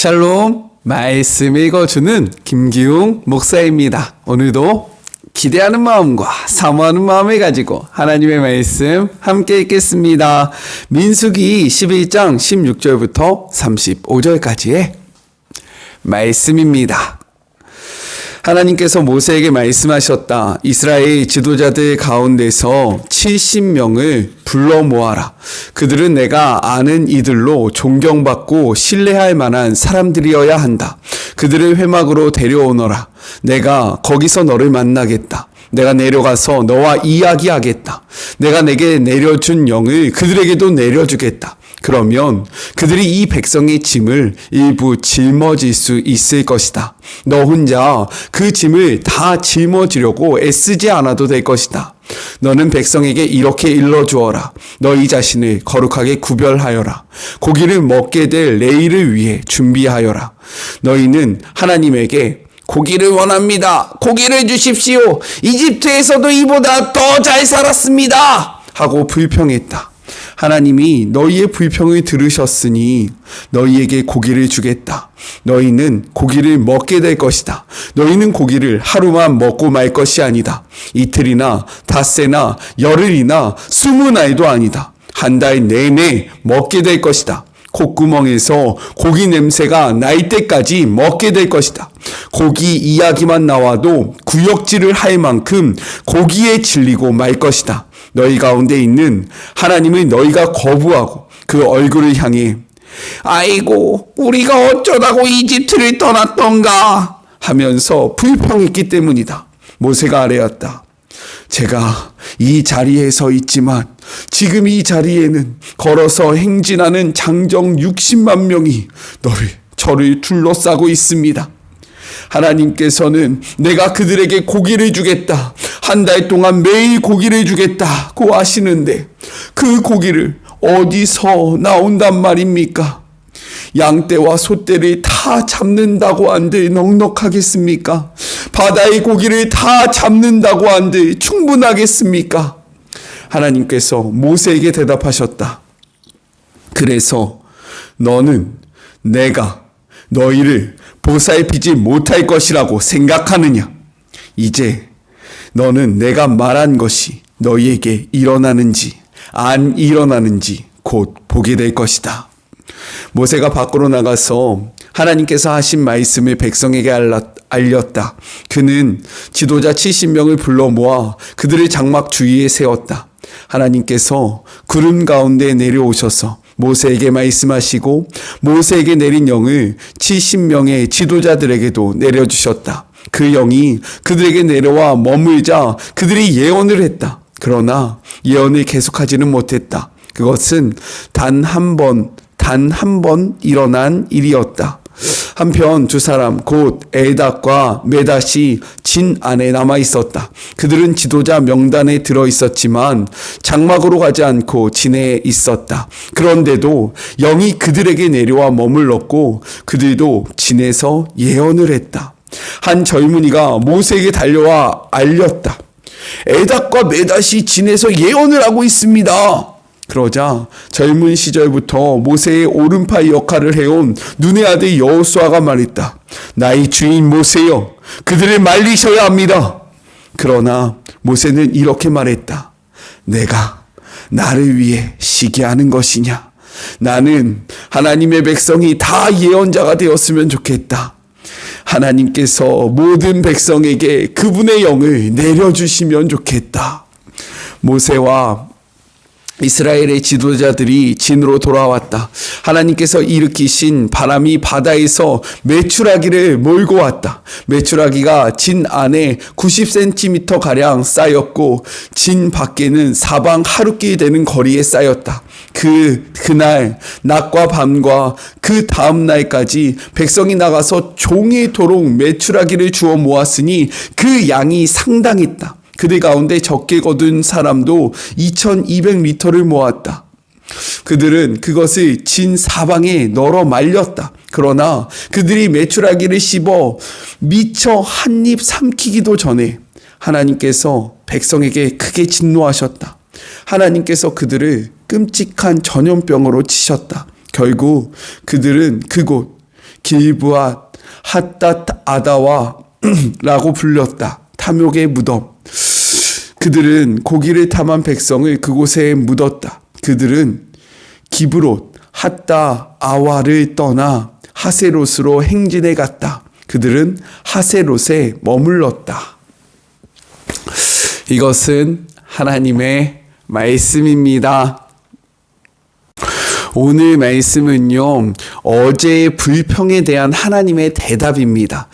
샬롬, 말씀 읽어주는 김기웅 목사입니다. 오늘도 기대하는 마음과 사모하는 마음을 가지고 하나님의 말씀 함께 읽겠습니다. 민수기 11장 16절부터 35절까지의 말씀입니다. 하나님께서 모세에게 말씀하셨다. 이스라엘 지도자들 가운데서 70명을 불러 모아라. 그들은 내가 아는 이들로 존경받고 신뢰할 만한 사람들이어야 한다. 그들을 회막으로 데려오너라. 내가 거기서 너를 만나겠다. 내가 내려가서 너와 이야기하겠다. 내가 내게 내려준 영을 그들에게도 내려주겠다. 그러면 그들이 이 백성의 짐을 일부 짊어질 수 있을 것이다. 너 혼자 그 짐을 다 짊어지려고 애쓰지 않아도 될 것이다. 너는 백성에게 이렇게 일러주어라. 너희 자신을 거룩하게 구별하여라. 고기를 먹게 될 내일을 위해 준비하여라. 너희는 하나님에게 고기를 원합니다. 고기를 주십시오. 이집트에서도 이보다 더 잘 살았습니다. 하고 불평했다. 하나님이 너희의 불평을 들으셨으니 너희에게 고기를 주겠다. 너희는 고기를 먹게 될 것이다. 너희는 고기를 하루만 먹고 말 것이 아니다. 이틀이나 닷새나 열흘이나 20날도 아니다. 한 달 내내 먹게 될 것이다. 콧구멍에서 고기 냄새가 날 때까지 먹게 될 것이다. 고기 이야기만 나와도 구역질을 할 만큼 고기에 질리고 말 것이다. 너희 가운데 있는 하나님을 너희가 거부하고 그 얼굴을 향해 아이고 우리가 어쩌다고 이집트를 떠났던가 하면서 불평했기 때문이다. 모세가 아뢰었다. 제가 이 자리에 서 있지만 지금 이 자리에는 걸어서 행진하는 장정 60만 명이 저를 둘러싸고 있습니다. 하나님께서는 내가 그들에게 고기를 주겠다. 한 달 동안 매일 고기를 주겠다고 하시는데 그 고기를 어디서 나온단 말입니까? 양떼와 소떼를 다 잡는다고 한들 넉넉하겠습니까? 바다의 고기를 다 잡는다고 한들 충분하겠습니까? 하나님께서 모세에게 대답하셨다. 그래서 너는 내가 너희를 보살피지 못할 것이라고 생각하느냐? 이제 너는 내가 말한 것이 너희에게 일어나는지 안 일어나는지 곧 보게 될 것이다. 모세가 밖으로 나가서 하나님께서 하신 말씀을 백성에게 알렸다. 그는 지도자 70명을 불러 모아 그들을 장막 주위에 세웠다. 하나님께서 구름 가운데 내려오셔서 모세에게 말씀하시고 모세에게 내린 영을 70명의 지도자들에게도 내려주셨다. 그 영이 그들에게 내려와 머물자 그들이 예언을 했다. 그러나 예언을 계속하지는 못했다. 그것은 단 한 번 일어난 일이었다. 한편 두 사람 곧 에닥과 메닷이 진 안에 남아 있었다. 그들은 지도자 명단에 들어 있었지만 장막으로 가지 않고 진에 있었다. 그런데도 영이 그들에게 내려와 머물렀고 그들도 진에서 예언을 했다. 한 젊은이가 모세에게 달려와 알렸다. 에닥과 메닷이 진에서 예언을 하고 있습니다. 그러자 젊은 시절부터 모세의 오른팔 역할을 해온 눈의 아들 여호수아가 말했다. 나의 주인 모세여, 그들을 말리셔야 합니다. 그러나 모세는 이렇게 말했다. 내가 나를 위해 시기하는 것이냐? 나는 하나님의 백성이 다 예언자가 되었으면 좋겠다. 하나님께서 모든 백성에게 그분의 영을 내려주시면 좋겠다. 모세와 이스라엘의 지도자들이 진으로 돌아왔다. 하나님께서 일으키신 바람이 바다에서 메추라기를 몰고 왔다. 메추라기가 진 안에 90cm 가량 쌓였고 진 밖에는 사방 하루길 되는 거리에 쌓였다. 그날 낮과 밤과 그 다음 날까지 백성이 나가서 종일토록 메추라기를 주워 모았으니 그 양이 상당했다. 그들 가운데 적게 거둔 사람도 2200리터를 모았다. 그들은 그것을 진 사방에 널어 말렸다. 그러나 그들이 메추라기를 씹어 미처 한 입 삼키기도 전에 하나님께서 백성에게 크게 진노하셨다. 하나님께서 그들을 끔찍한 전염병으로 치셨다. 결국 그들은 그곳 길브앗 핫닷 아다와 라고 불렸다. 탐욕의 무덤. 그들은 고기를 탐한 백성을 그곳에 묻었다. 그들은 기브롯 핫다 아와를 떠나 하세롯으로 행진해 갔다. 그들은 하세롯에 머물렀다. 이것은 하나님의 말씀입니다. 오늘 말씀은요, 어제의 불평에 대한 하나님의 대답입니다.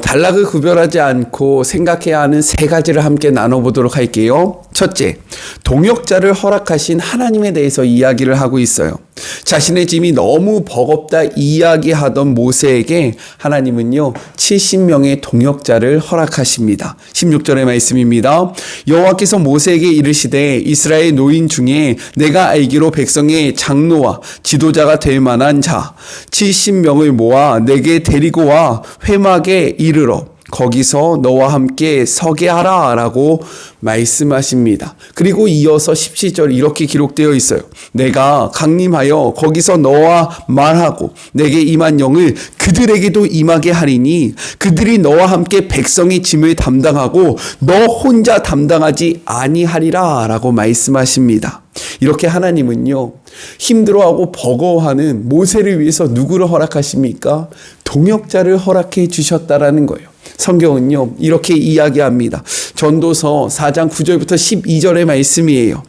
단락을 구별하지 않고 생각해야 하는 세 가지를 함께 나눠보도록 할게요. 첫째, 동역자를 허락하신 하나님에 대해서 이야기를 하고 있어요. 자신의 짐이 너무 버겁다 이야기하던 모세에게 하나님은요 70명의 동역자를 허락하십니다. 16절의 말씀입니다. 여호와께서 모세에게 이르시되 이스라엘 노인 중에 내가 알기로 백성의 장로와 지도자가 될 만한 자 70명을 모아 내게 데리고 와 회막에 이르러 거기서 너와 함께 서게 하라 라고 말씀하십니다. 그리고 이어서 17절 이렇게 기록되어 있어요. 내가 강림하여 거기서 너와 말하고 내게 임한 영을 그들에게도 임하게 하리니 그들이 너와 함께 백성의 짐을 담당하고 너 혼자 담당하지 아니하리라 라고 말씀하십니다. 이렇게 하나님은요 힘들어하고 버거워하는 모세를 위해서 누구를 허락하십니까? 동역자를 허락해 주셨다라는 거예요. 성경은요 이렇게 이야기합니다. 전도서 4장 9절부터 12절의 말씀이에요.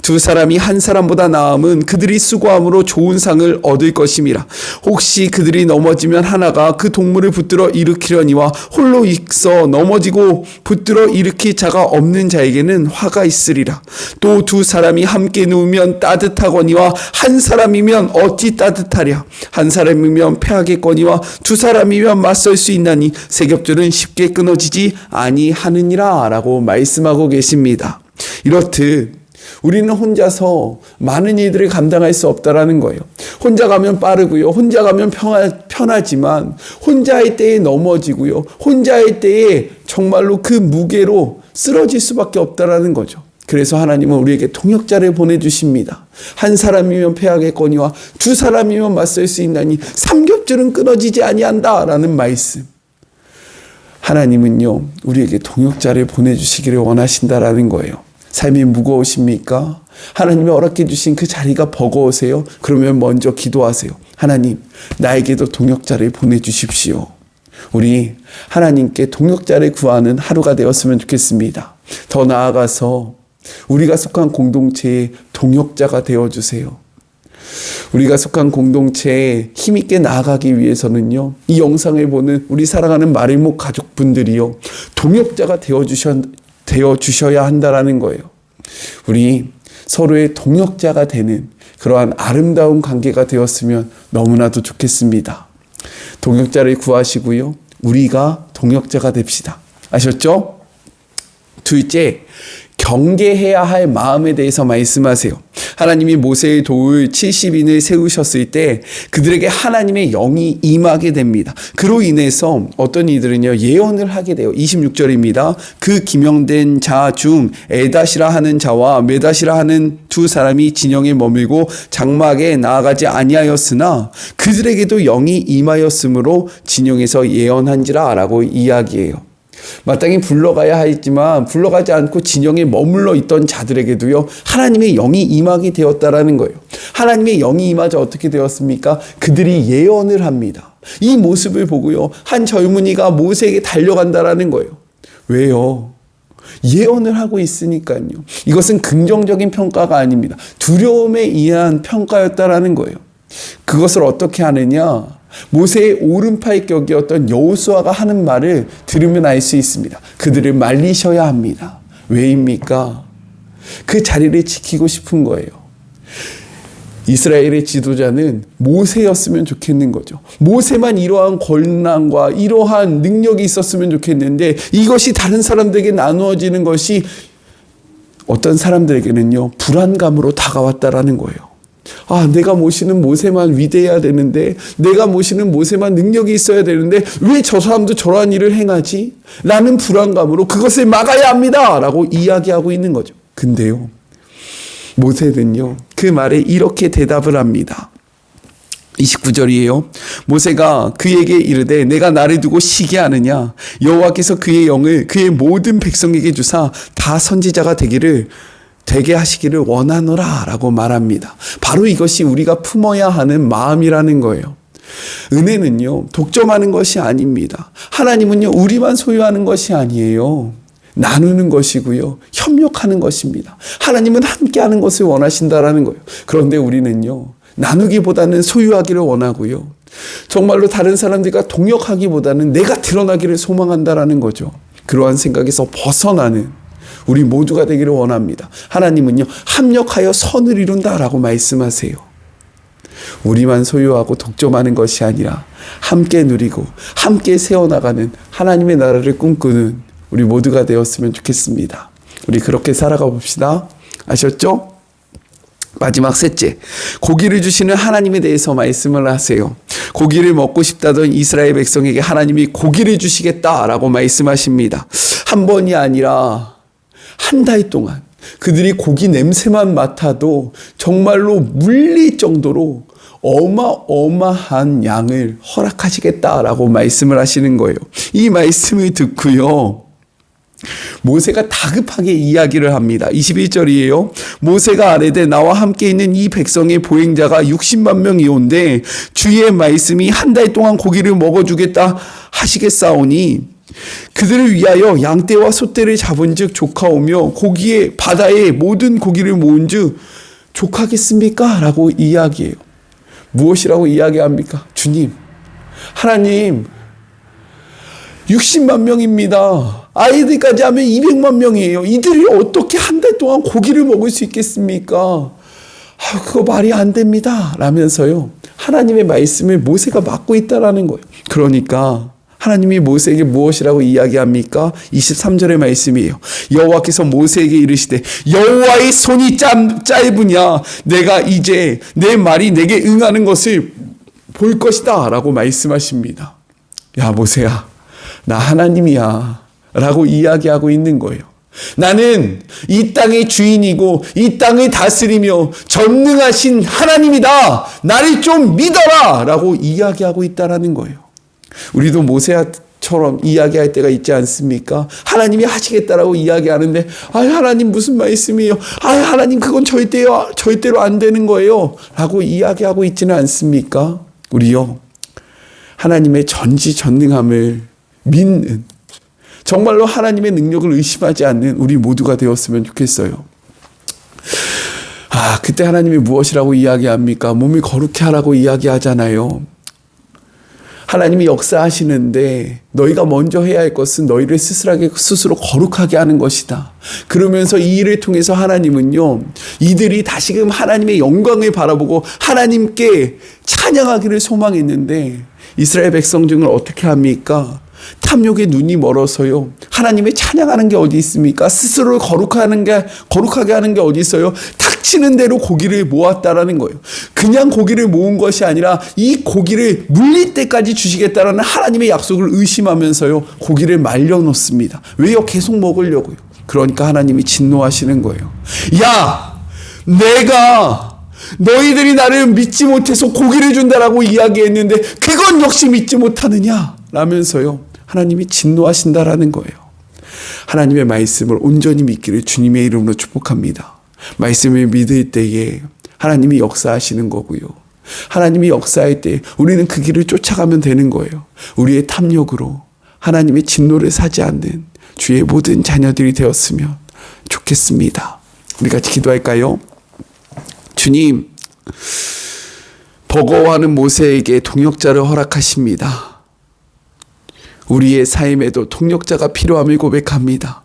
두 사람이 한 사람보다 나음은 그들이 수고함으로 좋은 상을 얻을 것임이라. 혹시 그들이 넘어지면 하나가 그 동물을 붙들어 일으키려니와 홀로 있어 넘어지고 붙들어 일으킬 자가 없는 자에게는 화가 있으리라. 또 두 사람이 함께 누우면 따뜻하거니와 한 사람이면 어찌 따뜻하랴. 한 사람이면 패하겠거니와 두 사람이면 맞설 수 있나니 세 겹줄은 쉽게 끊어지지 아니하느니라 라고 말씀하고 계십니다. 이렇듯 우리는 혼자서 많은 일들을 감당할 수 없다라는 거예요. 혼자 가면 빠르고요. 혼자 가면 편하지만 혼자 할 때에 넘어지고요. 혼자 할 때에 정말로 그 무게로 쓰러질 수밖에 없다라는 거죠. 그래서 하나님은 우리에게 동역자를 보내주십니다. 한 사람이면 패하겠거니와 두 사람이면 맞설 수 있나니 삼겹줄은 끊어지지 아니한다라는 말씀. 하나님은요 우리에게 동역자를 보내주시기를 원하신다라는 거예요. 삶이 무거우십니까? 하나님이 허락해 주신 그 자리가 버거우세요? 그러면 먼저 기도하세요. 하나님, 나에게도 동역자를 보내주십시오. 우리 하나님께 동역자를 구하는 하루가 되었으면 좋겠습니다. 더 나아가서 우리가 속한 공동체의 동역자가 되어주세요. 우리가 속한 공동체에 힘있게 나아가기 위해서는요, 이 영상을 보는 우리 사랑하는 마릴목 가족분들이요, 동역자가 되어주셔야 한다라는 거예요. 우리 서로의 동역자가 되는 그러한 아름다운 관계가 되었으면 너무나도 좋겠습니다. 동역자를 구하시고요. 우리가 동역자가 됩시다. 아셨죠? 둘째, 경계해야 할 마음에 대해서 말씀하세요. 하나님이 모세의 도울 70인을 세우셨을 때 그들에게 하나님의 영이 임하게 됩니다. 그로 인해서 어떤 이들은요 예언을 하게 돼요. 26절입니다. 그 기명된 자 중 에닷이라 하는 자와 메닷이라 하는 두 사람이 진영에 머물고 장막에 나아가지 아니하였으나 그들에게도 영이 임하였으므로 진영에서 예언한지라 라고 이야기해요. 마땅히 불러가야 하지만 불러가지 않고 진영에 머물러 있던 자들에게도요 하나님의 영이 임하게 되었다라는 거예요. 하나님의 영이 임하자 어떻게 되었습니까? 그들이 예언을 합니다. 이 모습을 보고요 한 젊은이가 모세에게 달려간다라는 거예요. 왜요? 예언을 하고 있으니까요. 이것은 긍정적인 평가가 아닙니다. 두려움에 의한 평가였다라는 거예요. 그것을 어떻게 하느냐? 모세의 오른팔 격이었던 여호수아가 하는 말을 들으면 알 수 있습니다. 그들을 말리셔야 합니다. 왜입니까? 그 자리를 지키고 싶은 거예요. 이스라엘의 지도자는 모세였으면 좋겠는 거죠. 모세만 이러한 권능과 이러한 능력이 있었으면 좋겠는데 이것이 다른 사람들에게 나누어지는 것이 어떤 사람들에게는요 불안감으로 다가왔다라는 거예요. 아, 내가 모시는 모세만 위대해야 되는데, 내가 모시는 모세만 능력이 있어야 되는데 왜 저 사람도 저러한 일을 행하지? 라는 불안감으로 그것을 막아야 합니다 라고 이야기하고 있는 거죠. 근데요 모세는요 그 말에 이렇게 대답을 합니다. 29절이에요. 모세가 그에게 이르되 내가 나를 두고 쉬게 하느냐 여호와께서 그의 영을 그의 모든 백성에게 주사 다 선지자가 되게 하시기를 원하노라 라고 말합니다. 바로 이것이 우리가 품어야 하는 마음이라는 거예요. 은혜는요 독점하는 것이 아닙니다. 하나님은요 우리만 소유하는 것이 아니에요. 나누는 것이고요 협력하는 것입니다. 하나님은 함께하는 것을 원하신다라는 거예요. 그런데 우리는요 나누기보다는 소유하기를 원하고요. 정말로 다른 사람들과 동역하기보다는 내가 드러나기를 소망한다라는 거죠. 그러한 생각에서 벗어나는 우리 모두가 되기를 원합니다. 하나님은요 합력하여 선을 이룬다라고 말씀하세요. 우리만 소유하고 독점하는 것이 아니라 함께 누리고 함께 세워나가는 하나님의 나라를 꿈꾸는 우리 모두가 되었으면 좋겠습니다. 우리 그렇게 살아가 봅시다. 아셨죠? 마지막 셋째, 고기를 주시는 하나님에 대해서 말씀을 하세요. 고기를 먹고 싶다던 이스라엘 백성에게 하나님이 고기를 주시겠다라고 말씀하십니다. 한 번이 아니라 한 달 동안 그들이 고기 냄새만 맡아도 정말로 물릴 정도로 어마어마한 양을 허락하시겠다라고 말씀을 하시는 거예요. 이 말씀을 듣고요. 모세가 다급하게 이야기를 합니다. 21절이에요. 모세가 아뢰되 나와 함께 있는 이 백성의 보행자가 60만 명이온데 주의 말씀이 한 달 동안 고기를 먹어주겠다 하시겠사오니 그들을 위하여 양떼와 소떼를 잡은즉 족하오며 고기에 바다에 모든 고기를 모은즉 족하겠습니까? 라고 이야기해요. 무엇이라고 이야기합니까? 주님, 하나님 60만 명입니다. 아이들까지 하면 200만 명이에요. 이들이 어떻게 한 달 동안 고기를 먹을 수 있겠습니까? 그거 말이 안 됩니다. 라면서요. 하나님의 말씀을 모세가 맡고 있다라는 거예요. 그러니까 하나님이 모세에게 무엇이라고 이야기합니까? 23절의 말씀이에요. 여호와께서 모세에게 이르시되 여호와의 손이 짧으냐 내가 이제 내 말이 내게 응하는 것을 볼 것이다 라고 말씀하십니다. 야 모세야 나 하나님이야 라고 이야기하고 있는 거예요. 나는 이 땅의 주인이고 이 땅을 다스리며 전능하신 하나님이다. 나를 좀 믿어라 라고 이야기하고 있다라는 거예요. 우리도 모세처럼 이야기할 때가 있지 않습니까? 하나님이 하시겠다라고 이야기하는데 하나님 무슨 말씀이에요? 하나님 그건 절대로 안 되는 거예요 라고 이야기하고 있지는 않습니까? 우리요 하나님의 전지전능함을 믿는 정말로 하나님의 능력을 의심하지 않는 우리 모두가 되었으면 좋겠어요. 그때 하나님이 무엇이라고 이야기합니까? 몸을 거룩히 하라고 이야기하잖아요. 하나님이 역사하시는데 너희가 먼저 해야 할 것은 너희를 스스로 거룩하게 하는 것이다. 그러면서 이 일을 통해서 하나님은요. 이들이 다시금 하나님의 영광을 바라보고 하나님께 찬양하기를 소망했는데 이스라엘 백성 중을 어떻게 합니까? 탐욕의 눈이 멀어서요. 하나님의 찬양하는 게 어디 있습니까? 스스로를 거룩하게 하는 게 어디 있어요? 닥치는 대로 고기를 모았다라는 거예요. 그냥 고기를 모은 것이 아니라 이 고기를 물릴 때까지 주시겠다라는 하나님의 약속을 의심하면서요. 고기를 말려놓습니다. 왜요? 계속 먹으려고요. 그러니까 하나님이 진노하시는 거예요. 야! 내가 너희들이 나를 믿지 못해서 고기를 준다라고 이야기했는데 그건 역시 믿지 못하느냐? 라면서요. 하나님이 진노하신다라는 거예요. 하나님의 말씀을 온전히 믿기를 주님의 이름으로 축복합니다. 말씀을 믿을 때에 하나님이 역사하시는 거고요. 하나님이 역사할 때 우리는 그 길을 쫓아가면 되는 거예요. 우리의 탐욕으로 하나님의 진노를 사지 않는 주의 모든 자녀들이 되었으면 좋겠습니다. 우리 같이 기도할까요? 주님, 버거워하는 모세에게 동역자를 허락하십니다. 우리의 삶에도 동역자가 필요함을 고백합니다.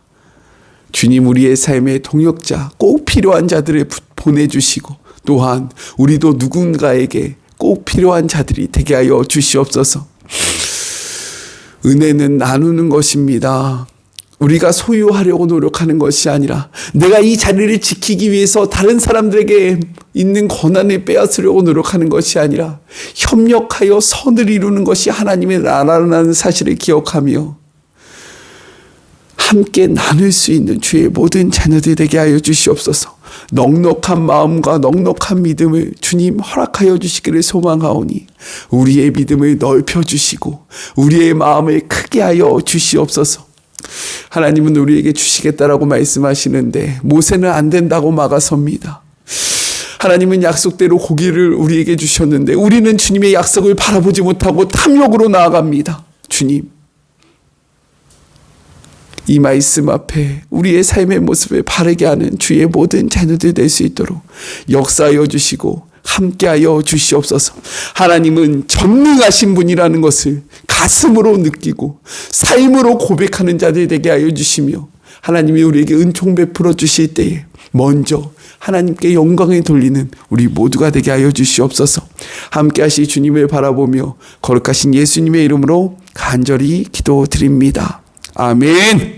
주님, 우리의 삶에 동역자, 꼭 필요한 자들을 보내주시고 또한 우리도 누군가에게 꼭 필요한 자들이 되게 하여 주시옵소서. 은혜는 나누는 것입니다. 우리가 소유하려고 노력하는 것이 아니라 내가 이 자리를 지키기 위해서 다른 사람들에게 있는 권한을 빼앗으려고 노력하는 것이 아니라 협력하여 선을 이루는 것이 하나님의 나라라는 사실을 기억하며 함께 나눌 수 있는 주의 모든 자녀들 되게 하여 주시옵소서. 넉넉한 마음과 넉넉한 믿음을 주님 허락하여 주시기를 소망하오니 우리의 믿음을 넓혀 주시고 우리의 마음을 크게 하여 주시옵소서. 하나님은 우리에게 주시겠다라고 말씀하시는데 모세는 안 된다고 막아섭니다. 하나님은 약속대로 고기를 우리에게 주셨는데 우리는 주님의 약속을 바라보지 못하고 탐욕으로 나아갑니다. 주님, 이 말씀 앞에 우리의 삶의 모습을 바르게 하는 주의 모든 자녀들 될 수 있도록 역사하여 주시고 함께하여 주시옵소서. 하나님은 전능하신 분이라는 것을 가슴으로 느끼고 삶으로 고백하는 자들 되게 하여 주시며 하나님이 우리에게 은총 베풀어 주실 때에 먼저 하나님께 영광을 돌리는 우리 모두가 되게 하여 주시옵소서. 함께 하실 주님을 바라보며 거룩하신 예수님의 이름으로 간절히 기도드립니다. 아멘.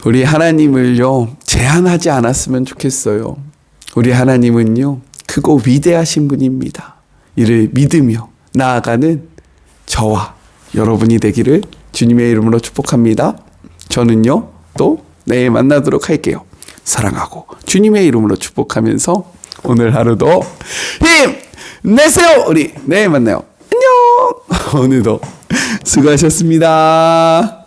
우리 하나님을요 제한하지 않았으면 좋겠어요. 우리 하나님은요 크고 위대하신 분입니다. 이를 믿으며 나아가는 저와 여러분이 되기를 주님의 이름으로 축복합니다. 저는요 또 내일 만나도록 할게요. 사랑하고 주님의 이름으로 축복하면서 오늘 하루도 힘내세요. 우리 내일 만나요. 안녕. 오늘도 수고하셨습니다.